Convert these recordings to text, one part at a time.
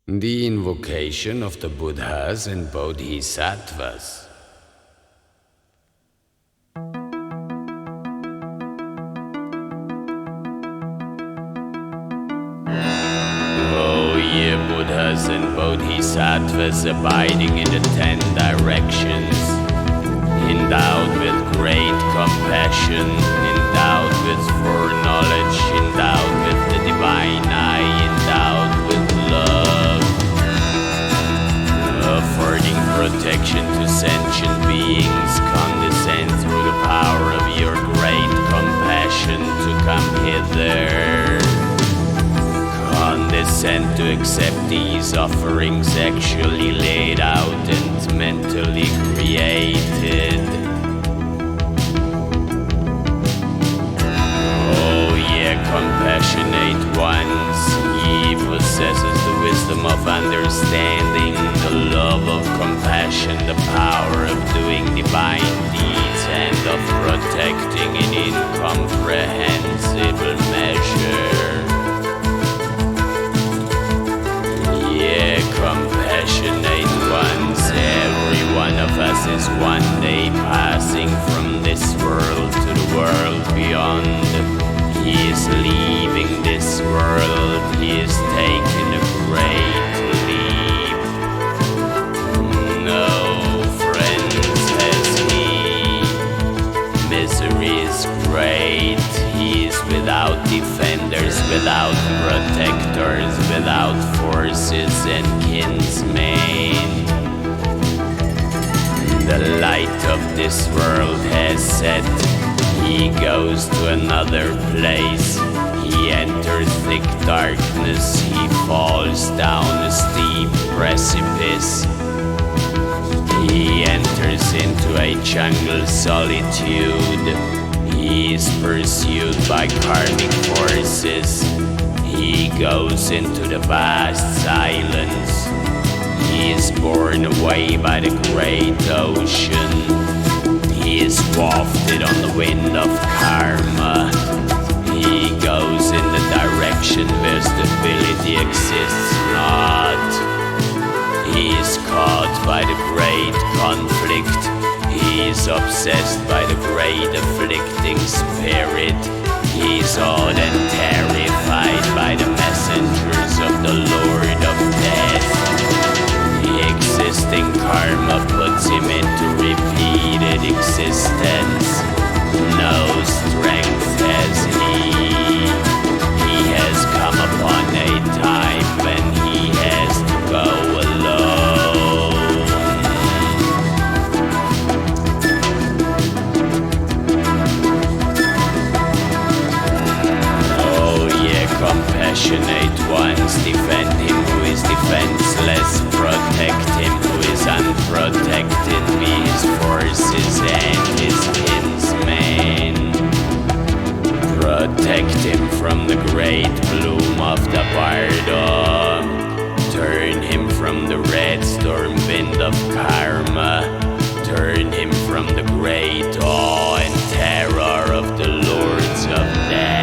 The Invocation of the Buddhas and Bodhisattvas. O ye Buddhas and Bodhisattvas abiding in the 10 directions, endowed with great compassion, endowed with foreknowledge, endowed with the divine eye, endowed with love, affording protection to sentient beings, condescend through the power of your great compassion to come hither. Condescend to accept these offerings actually laid out and mentally created. Oh, ye compassionate ones, ye possesses the wisdom of understanding, the love of compassion, the power of doing divine deeds, and of protecting in incomprehensible measure. Compassionate ones, every one of us is one day passing from this world to the world beyond. He is leaving this world, he is taking a great leap. No friends has he, misery is great. He is without defenders, without protectors, without forces and kinsmen. The light of this world has set. He goes to another place. He enters thick darkness. He falls down a steep precipice. He enters into a jungle solitude. He is pursued by karmic forces. He goes into the vast silence. He is borne away by the great ocean. He is wafted on the wind of karma. He goes in the direction where stability exists not. He is caught by the great conflict. He is obsessed by the great afflicting spirit. He is awed and terrified by the messengers of the Lord of Death. The existing karma puts him into repeated existence. No strength has he. He has come upon a time when he has to go alone. Compassionate ones, defend him who is defenseless, protect him who is unprotected, be his forces and his kinsmen. Protect him from the great bloom of the Bardo. Turn him from the red storm wind of karma. Turn him from the great awe and terror of the lords of death.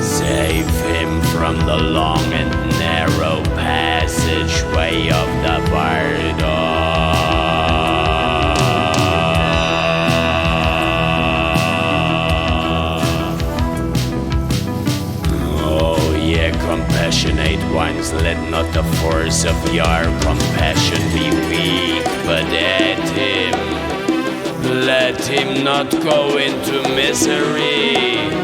Save him from the long and narrow passageway of the Bardo. Oh, ye compassionate ones, let not the force of your compassion be weak, but add him. Let him not go into misery.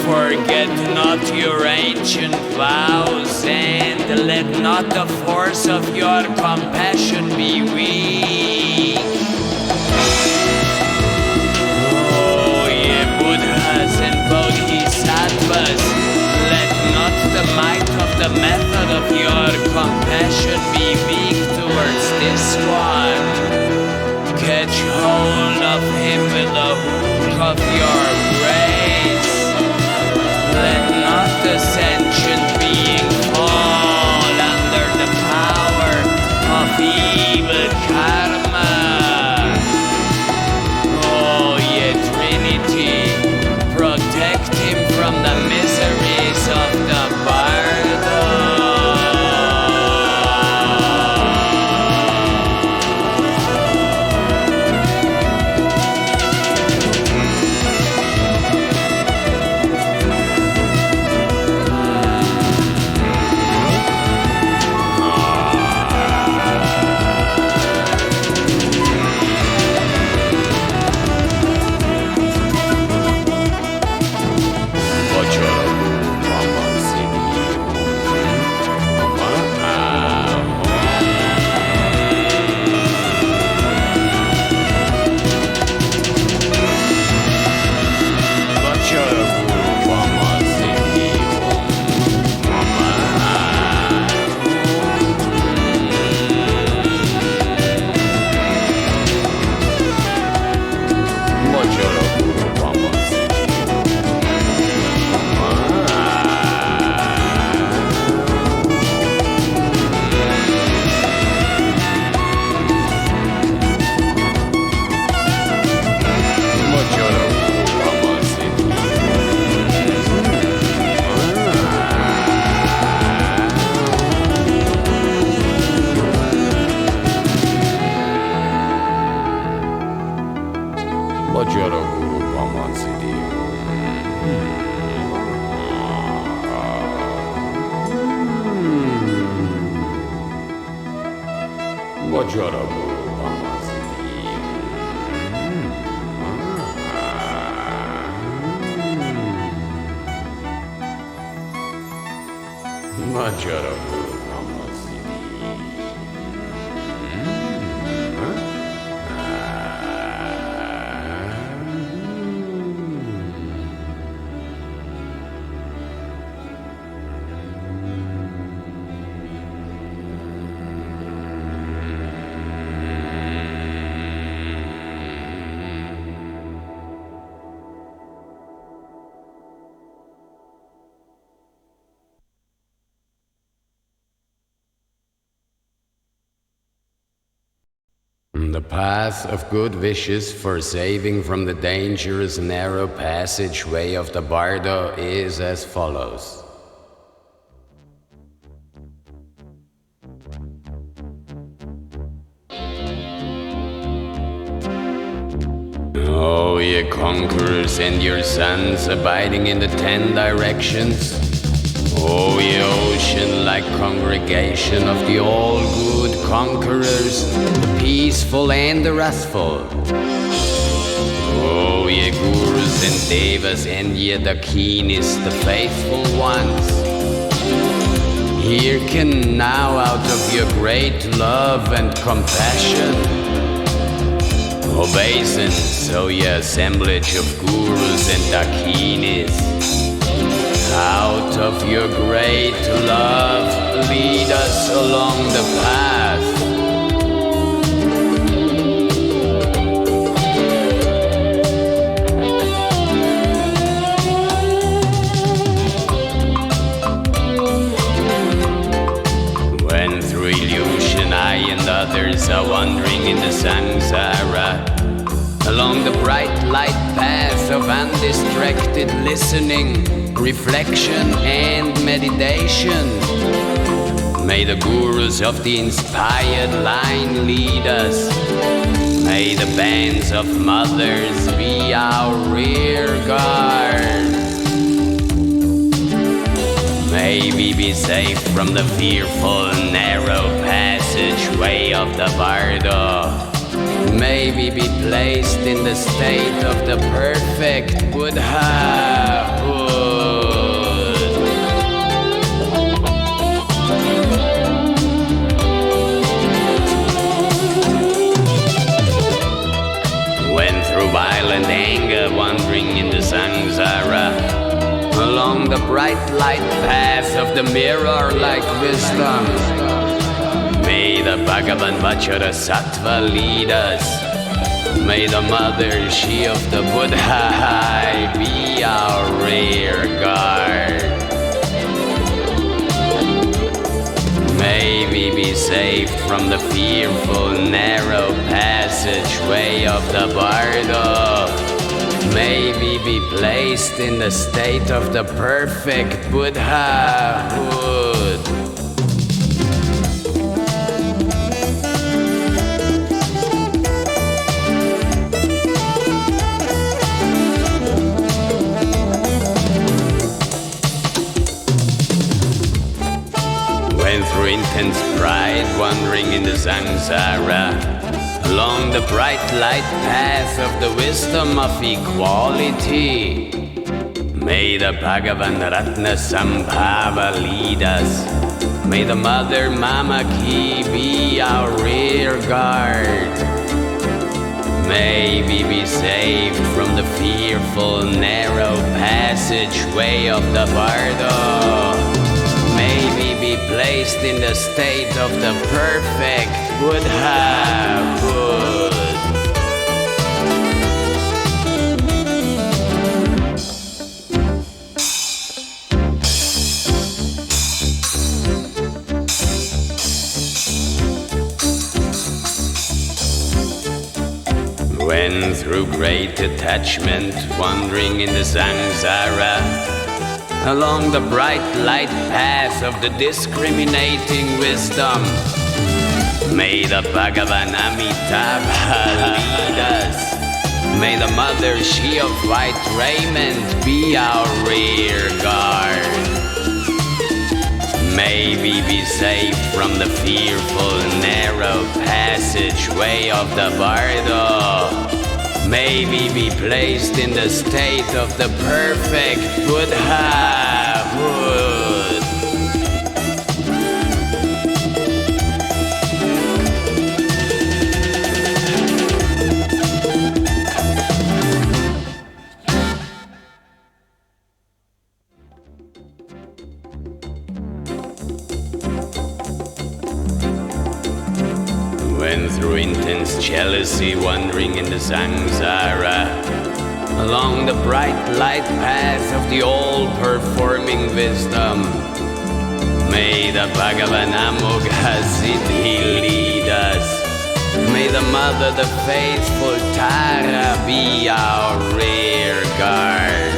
Forget not your ancient vows, and let not the force of your compassion be weak. Oh, ye Buddhas and Bodhisattvas, let not the might of the method of your compassion be weak towards this one. Catch hold of him with the hook of your grace. Let not the sentient being fall under the power of evil karma. Oh, ye Trinity, protect him from the miseries of the Bardos. The path of good wishes for saving from the dangerous narrow passageway of the Bardo is as follows. O ye conquerors and your sons abiding in the 10 directions, O ye ocean-like congregation of the all-good conquerors, the peaceful and the wrathful. O ye gurus and devas and ye the keenest, the faithful ones. Hearken now out of your great love and compassion. Obeisance, O ye assemblage of gurus and dakinis. Out of your great love, lead us along the path. When through illusion I and others are wandering in the samsara, along the bright light path of undistracted listening, reflection and meditation, may the gurus of the inspired line lead us. May the bands of mothers be our rear guard. May we be safe from the fearful narrow passageway of the Bardo. May we be placed in the state of the perfect Buddhahood. When through violent anger wandering in the samsara, along the bright light path of the mirror-like wisdom, may the Bhagavan Bodhisattva lead us. May the mother, she of the Buddha, be our rear guard. May we be saved from the fearful narrow passageway of the Bardo. May we be placed in the state of the perfect Buddhahood. When through intense pride wandering in the samsara, along the bright light path of the wisdom of equality, may the Bhagavan Ratna Sambhava lead us. May the Mother Mamaki be our rear guard. May we be saved from the fearful narrow passageway of the Bardo. May we be placed in the state of the perfect Buddhahood. When through great attachment wandering in the samsara, along the bright light path of the discriminating wisdom, may the Bhagavan Amitabha lead us. May the Mother, she of white raiment, be our rear guard. May we be saved from the fearful, narrow passageway of the Bardo. May we be placed in the state of the perfect Buddhahood. When through intense jealousy wandering in the samsara, along the bright light path of the all-performing wisdom, may the Bhagavanamugha Siddhi lead us. May the Mother, the faithful Tara, be our rear guard.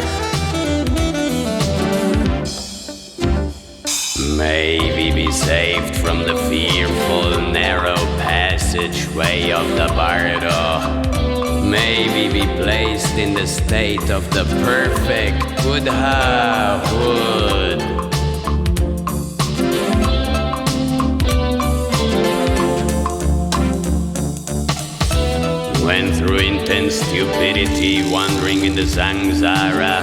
May we be saved from the fearful, narrow passageway of the Bardo. May we be placed in the state of the perfect Buddhahood. When through intense stupidity wandering in the samsara,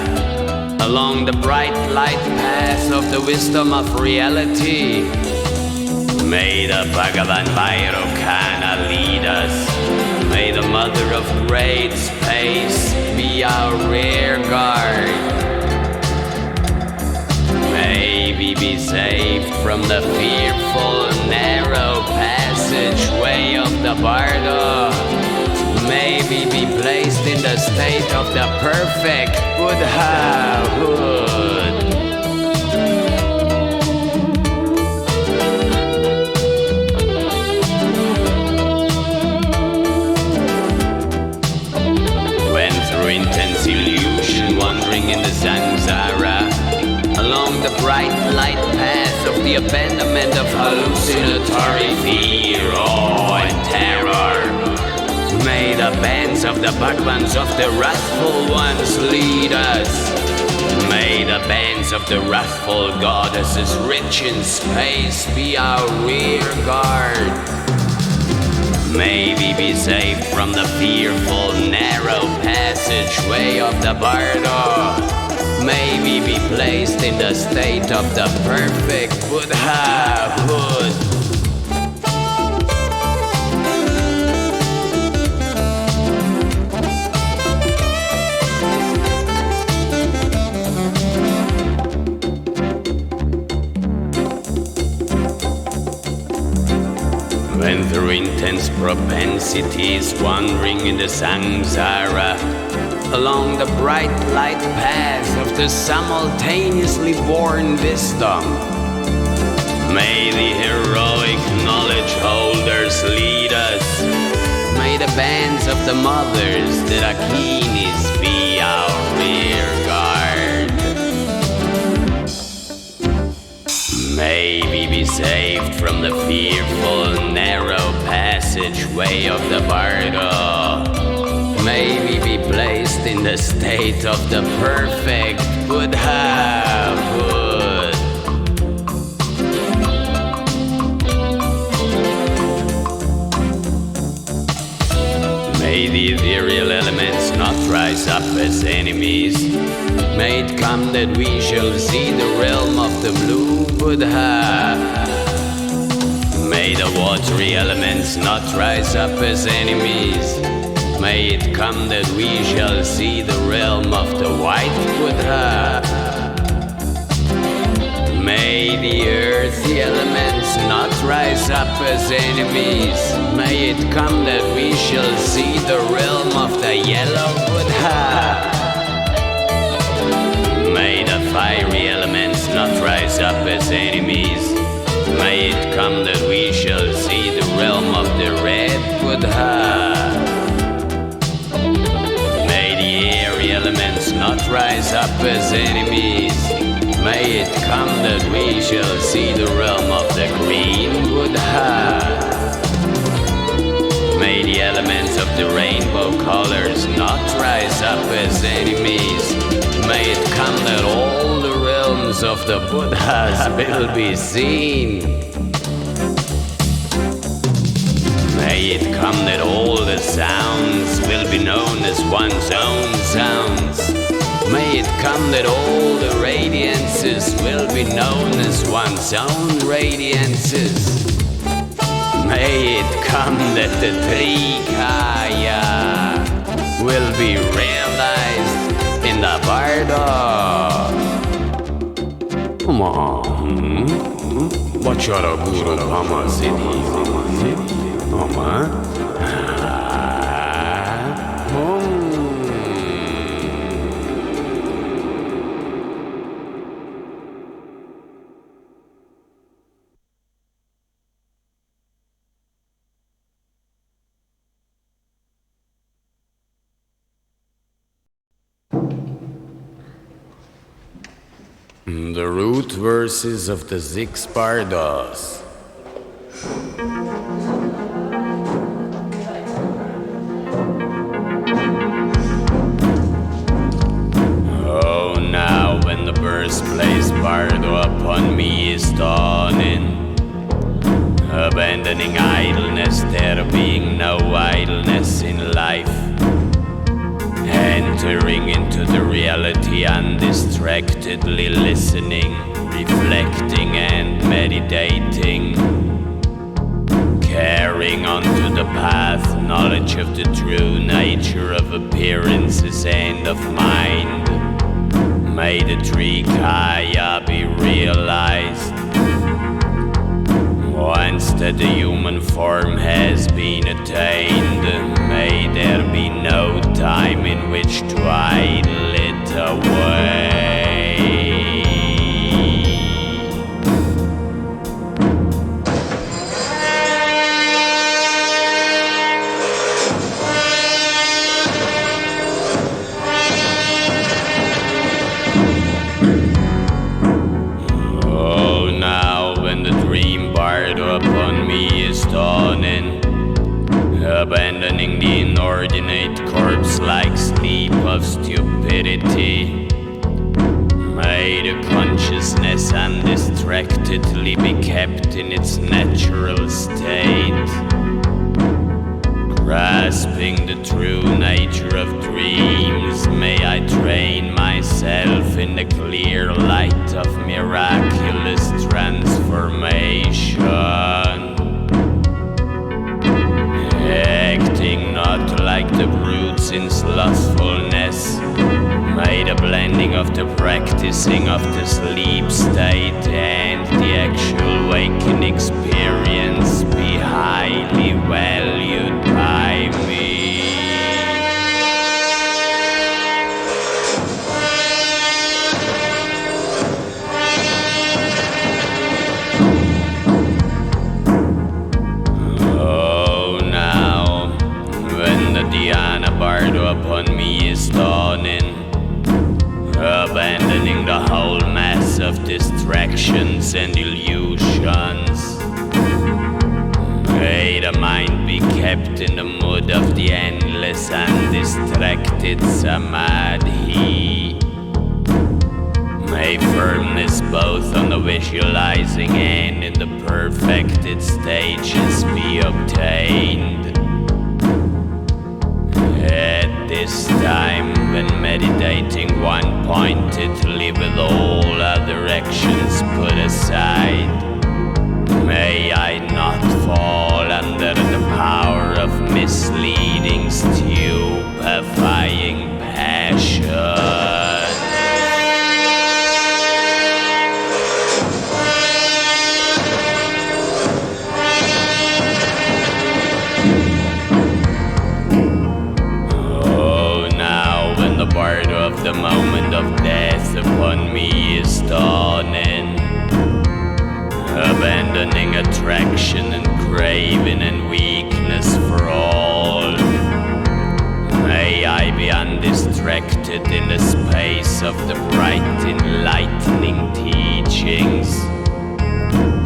along the bright light path of the wisdom of reality, may the Bhagavan Vairocana lead us. May the Mother of great space be our rear guard. May we be saved from the fearful, narrow passageway of the Bardo. May we be placed in the state of the perfect Buddhahood. When through intense illusion wandering in the samsara, along the bright light path of the abandonment of hallucinatory fear, awe and terror, may the bands of the Bhagavans of the wrathful ones lead us. May the bands of the wrathful goddesses rich in space be our rear guard. May we be saved from the fearful, narrow passageway of the Bardo. May we be placed in the state of the perfect Buddhahood. When through intense propensities wandering in the samsara, along the bright light path of the simultaneously born wisdom, may the heroic knowledge holders lead us. May the bands of the mothers, the Dakinis, be our rear guard. May we be saved from the fearful, narrow passageway of the Bardo. May we be placed in the state of the perfect Buddhahood. May the ethereal elements not rise up as enemies. May it come that we shall see the realm of the blue Buddha. May the watery elements not rise up as enemies. May it come that we shall see the realm of the white Buddha. May the earthy elements not rise up as enemies. May it come that we shall see the realm of the yellow Buddha. May the fiery elements not rise up as enemies. May it come that we shall see the realm of the red Buddha. May the airy elements not rise up as enemies. May it come that we shall see the realm of the green Buddha. May the elements of the rainbow colors not rise up as enemies. May it come that all the realms forms of the Buddhas will be seen. May it come that all the sounds will be known as one's own sounds. May it come that all the radiances will be known as one's own radiances. May it come that the Trikaya will be realized in the Bardo. Come on. Bachara Guru Pama City. Mama. The root verses of the 6 Bardos. Oh, now when the birthplace Bardo upon me is dawning, abandoning idleness, there being no idleness in life, entering into the reality undistractedly listening, reflecting and meditating, carrying on to the path knowledge of the true nature of appearances and of mind. May the Trikaya be realized. Once that the human form has been attained, may there be no time in which to idle it away. Oh, now when the dream Bardo upon me is dawning, abandoning the inordinate corpse-like sleep of stupidity, may the consciousness undistractedly be kept in its natural state, grasping the true nature of dreams. May I train myself in the clear light of miraculous transformation, acting not like the brutes in slothfulness. May the blending of the practicing of the sleep state and the actual waking experience be highly valued by me. Bardo upon me is dawning, abandoning the whole mass of distractions and illusions. May the mind be kept in the mood of the endless undistracted samadhi. May firmness both on the visualizing and in the perfected stages be obtained. At this time, when meditating one-pointedly with all other actions put aside, may I not fall under the power of misleading, stupefying passion. The Bardo of the moment of death upon me is dawning, abandoning attraction and craving and weakness for all. May I be undistracted in the space of the bright enlightening teachings.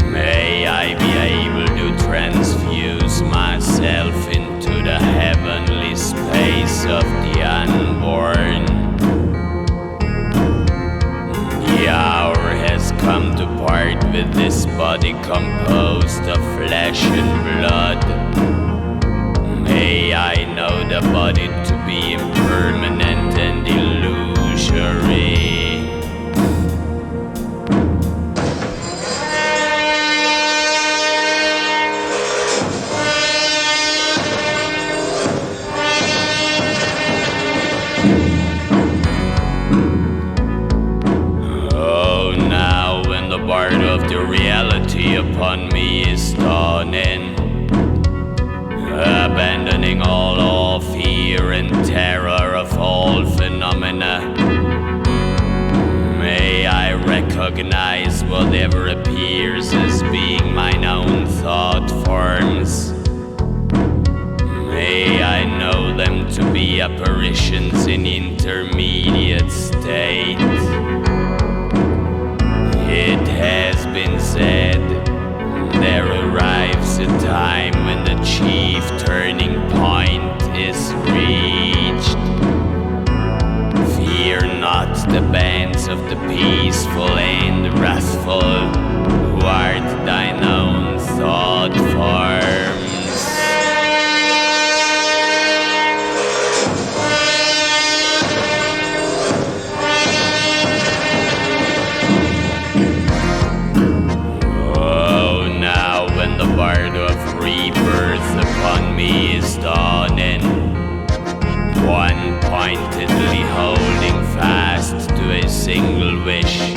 May I be able to transfuse myself into the heavenly space of the unborn. The hour with this body composed of flesh and blood. May I know the body to be impermanent and illusory. Bardo of the reality upon me is dawning, abandoning all fear and terror of all phenomena. May I recognize whatever appears as being mine own thought forms. May I know them to be apparitions in intermediate state. It has been said, there arrives a time when the chief turning point is reached. Fear not the bands of the peaceful and wrathful, who art thine own thought forms. Bardo of rebirth upon me is dawning, one-pointedly holding fast to a single wish.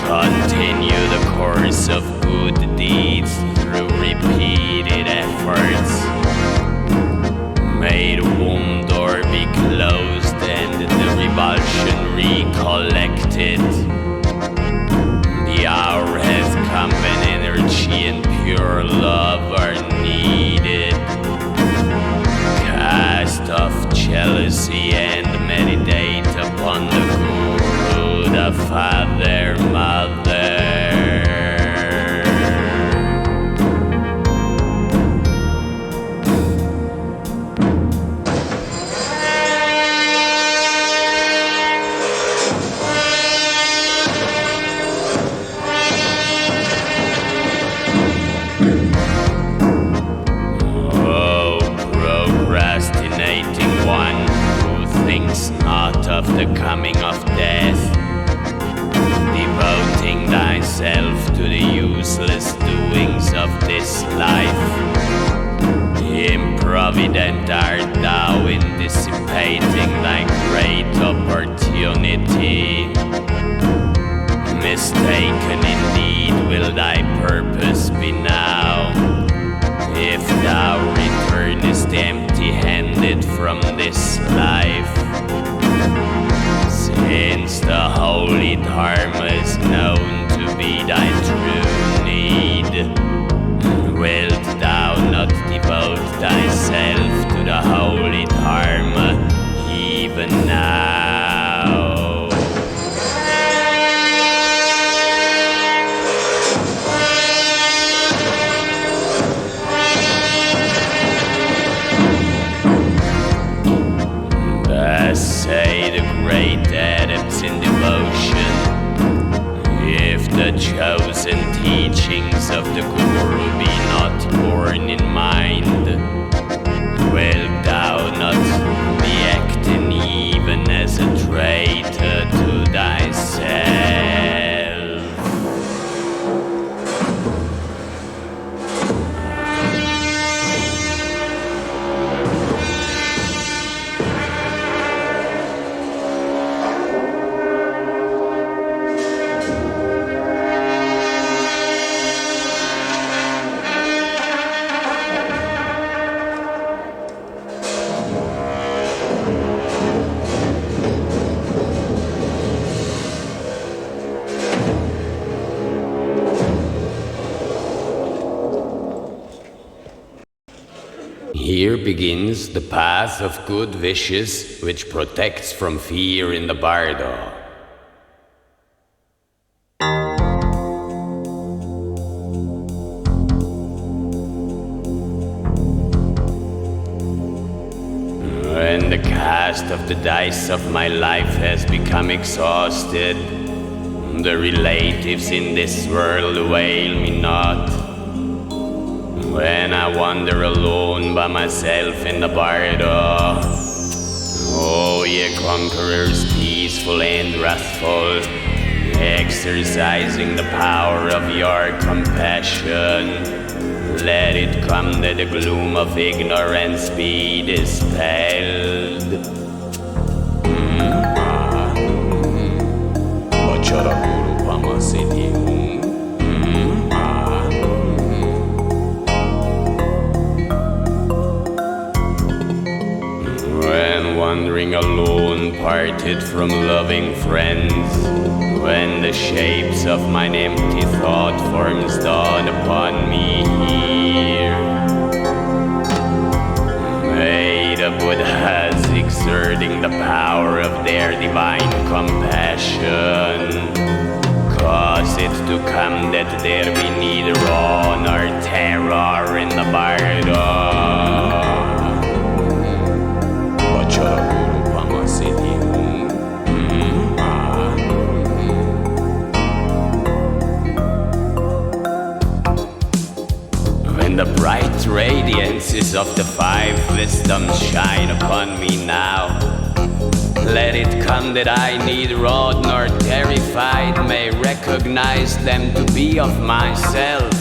Continue the course of good deeds through repeated efforts. May the womb door be closed and the revulsion recollected. The hour has come when energy and pure love are needed. Cast off jealousy and meditate upon the Guru, the Father, Mother. Not of the coming of death, devoting thyself to the useless doings of this life. Improvident art thou in dissipating thy great opportunity. Mistaken indeed will thy purpose be now, if thou returnest empty-handed from this life. Since the holy Dharma is known to be thy true need, wilt thou not devote thyself to the holy Dharma even now? Say the great adepts in devotion, if the chosen teachings of the Guru be not borne in mind, wilt thou not be acting even as a traitor to thyself? Here begins the path of good wishes, which protects from fear in the Bardo. When the cast of the dice of my life has become exhausted, The relatives in this world wail me not. When I wander alone by myself in the Bardo. Oh, ye conquerors, peaceful and wrathful, exercising the power of your compassion, let it come that the gloom of ignorance be dispelled. When wandering alone, parted from loving friends, when the shapes of mine empty thought forms dawn upon me here, may the Buddhas exerting the power of their divine compassion cause it to come that there be neither awe nor terror in the Bardo. When the bright radiances of the five wisdoms shine upon me now, let it come that I neither awed nor terrified may recognize them to be of myself.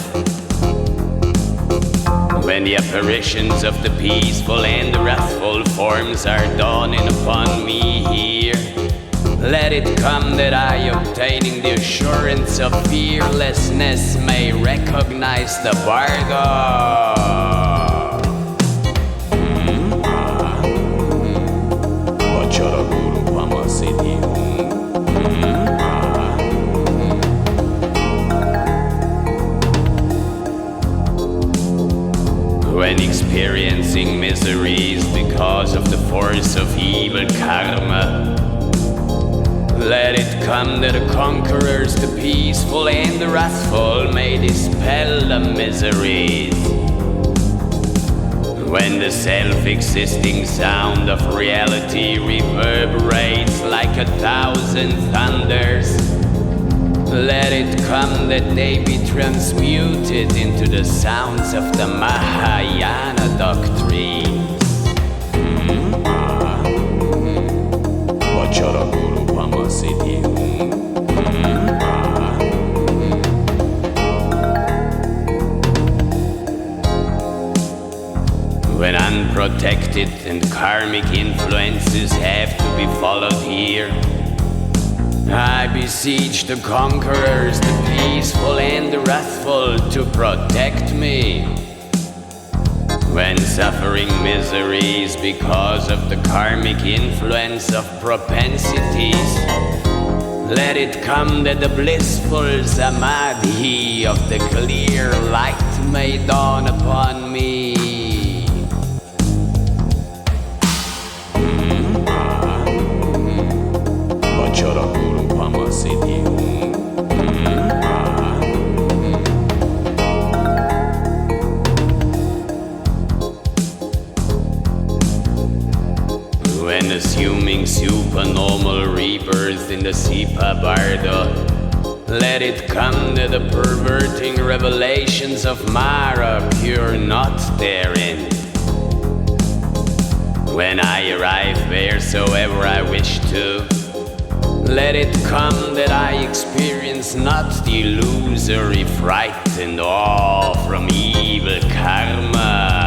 When the apparitions of the peaceful and the wrathful forms are dawning upon me here, let it come that I, obtaining the assurance of fearlessness, may recognize the Bardo. When experiencing miseries because of the force of evil karma, let it come that the conquerors, the peaceful and the wrathful, may dispel the miseries. When the self-existing sound of reality reverberates like 1,000 thunders, let it come that they be transmuted into the sounds of the Mahayana doctrines. When unprotected and karmic influences have to be followed here, I beseech the conquerors, the peaceful and the wrathful, to protect me. When suffering miseries because of the karmic influence of propensities, let it come that the blissful samadhi of the clear light may dawn upon me. When assuming supernormal rebirth in the Sipa Bardo, let it come that the perverting revelations of Mara appear not therein. When I arrive wheresoever I wish to, let it come that I experience not the illusory fright and awe from evil karma.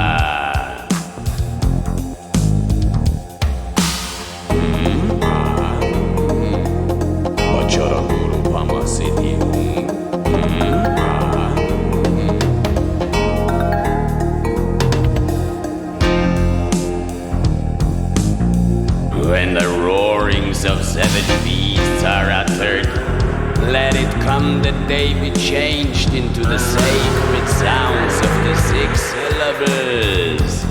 When the roarings of 7 beasts are uttered, let it come that they be changed into the sacred sounds of the 6 syllables.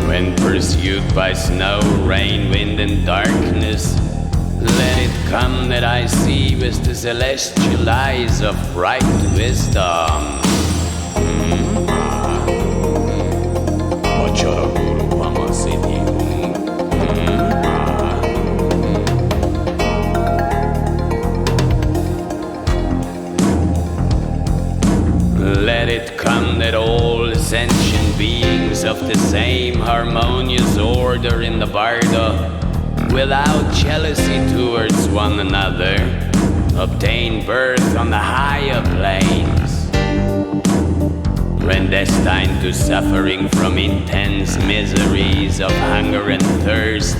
When pursued by snow, rain, wind, and darkness, let it come that I see with the celestial eyes of bright wisdom. Let it come that all sentient beings of the same harmonious order in the Bardo, without jealousy towards one another, obtain birth on the higher planes. When destined to suffering from intense miseries of hunger and thirst,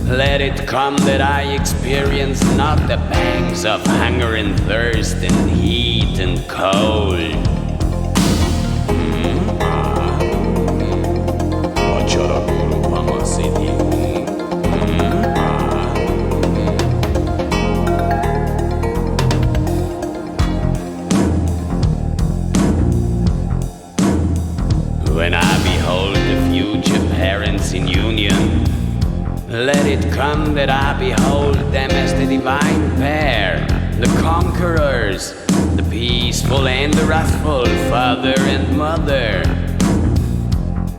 let it come that I experience not the pangs of hunger and thirst and heat and cold. When I behold the future parents in union, let it come that I behold them as the divine pair, the conquerors, the peaceful and the wrathful father and mother,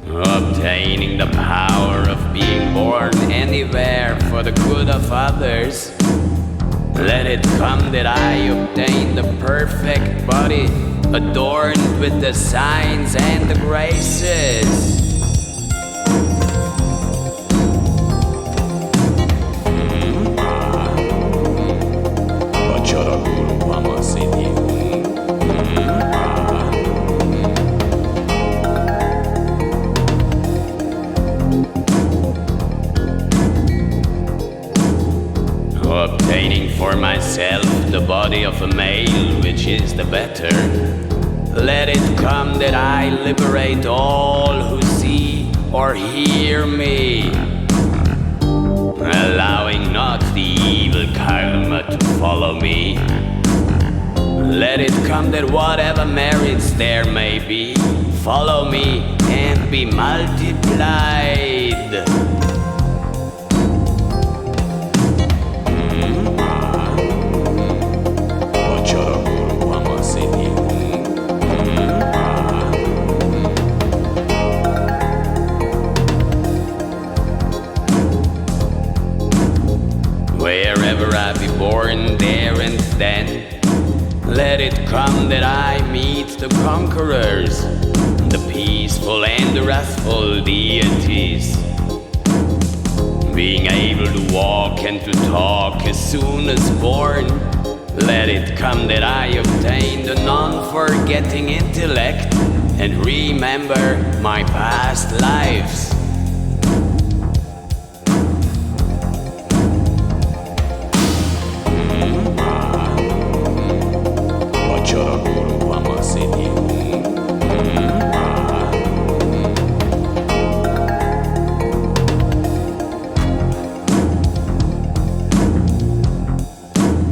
obtaining the power of being born anywhere for the good of others. Let it come that I obtain the perfect body, adorned with the signs and the graces. Obtaining for myself the body of a male, which is the better, let it come that I liberate all who see or hear me, allowing not the evil karma to follow me. Let it come that whatever merits there may be, follow me and be multiplied. Wherever I be born, there and then, let it come that I meet the conquerors, the peaceful and the wrathful deities. Being able to walk and to talk as soon as born, let it come that I obtain the non-forgetting intellect and remember my past lives.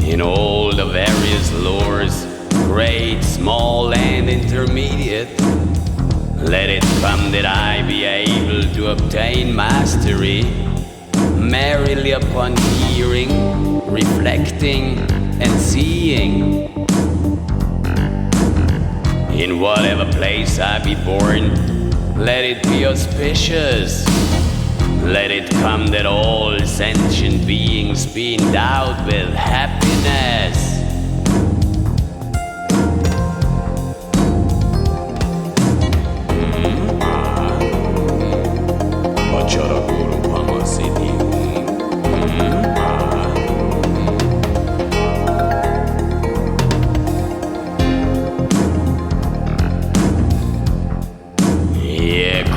In all the various lores, great, small, and intermediate, let it come that I be able to obtain mastery, merely upon hearing, reflecting, and seeing. In whatever place I be born, let it be auspicious. Let it come that all sentient beings be endowed with happiness.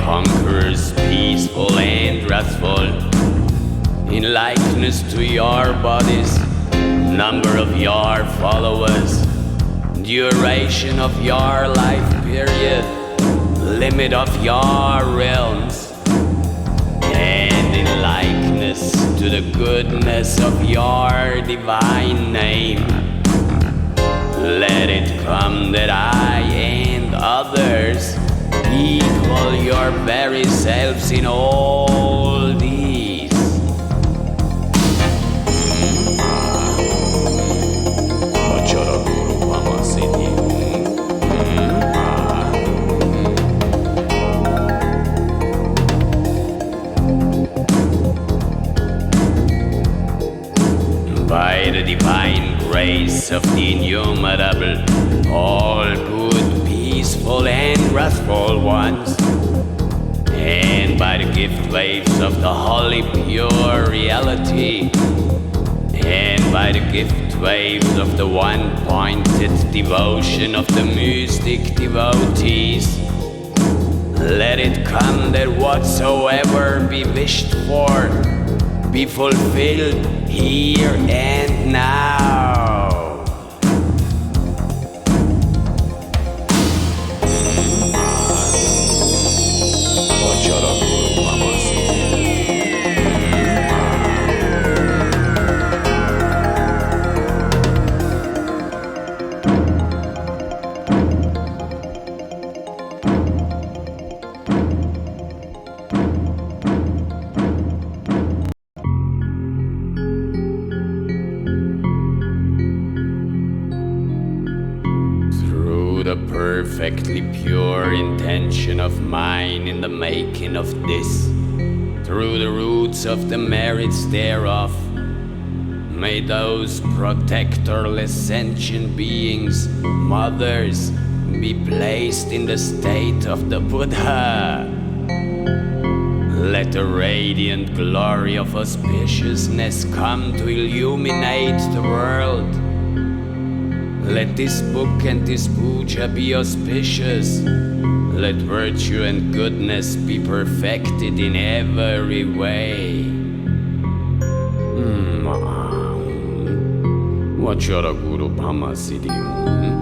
Conquerors, peaceful and wrathful, in likeness to your bodies, number of your followers, duration of your life period, limit of your realms, and in likeness to the goodness of your divine name, let it come that I and others equal your very selves in all these. wonderful ones, and by the gift waves of the holy pure reality, and by the gift waves of the one-pointed devotion of the mystic devotees. Let it come that whatsoever be wished for be fulfilled here and now. Perfectly pure intention of mine in the making of this, through the roots of the merits thereof, may those protectorless sentient beings, mothers, be placed in the state of the Buddha. Let the radiant glory of auspiciousness come to illuminate the world. Let this book and this puja be auspicious. Let virtue and goodness be perfected in every way. Vajra Guru Brahma Siddhi.